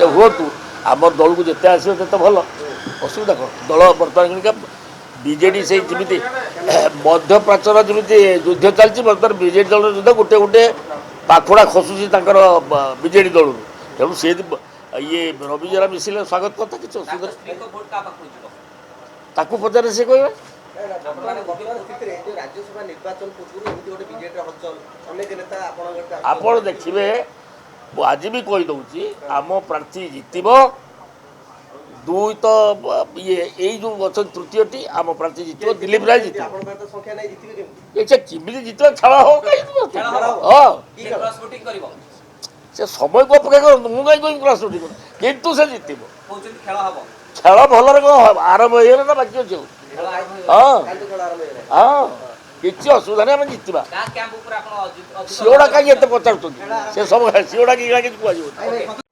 हूँ आम दल को जिते आसो तो भल असुविधा कौन दल बर्तमान बीजेडी से जमी मध्यप्राचर जमी युद्ध चलती बर्तमान बीजेडी दल युद्ध गोटे गोटे पाखुड़ा खसुची बीजेडी दल तेणु सी ये रवि जरा मिसिले स्वागत करता कि असुविधा ताकू पचारे से कह आप देखिए आज भी कहीदे आम प्रार्थी जितब दुई तो ये यही जो अच्छा तृतीय टी आम प्रार्थी जितब दिलीप राय जित केमी जित खेल हो से समय को अपेक्षा कर मुझे कहीं क्लास कितु से जित खेल भल कौन आरंभ हो ना बाकी अच्छे हाँ हाँ किसी असुविधा नहीं आम जितवा सीओडा कहीं पचार से सब सीओडा कि कह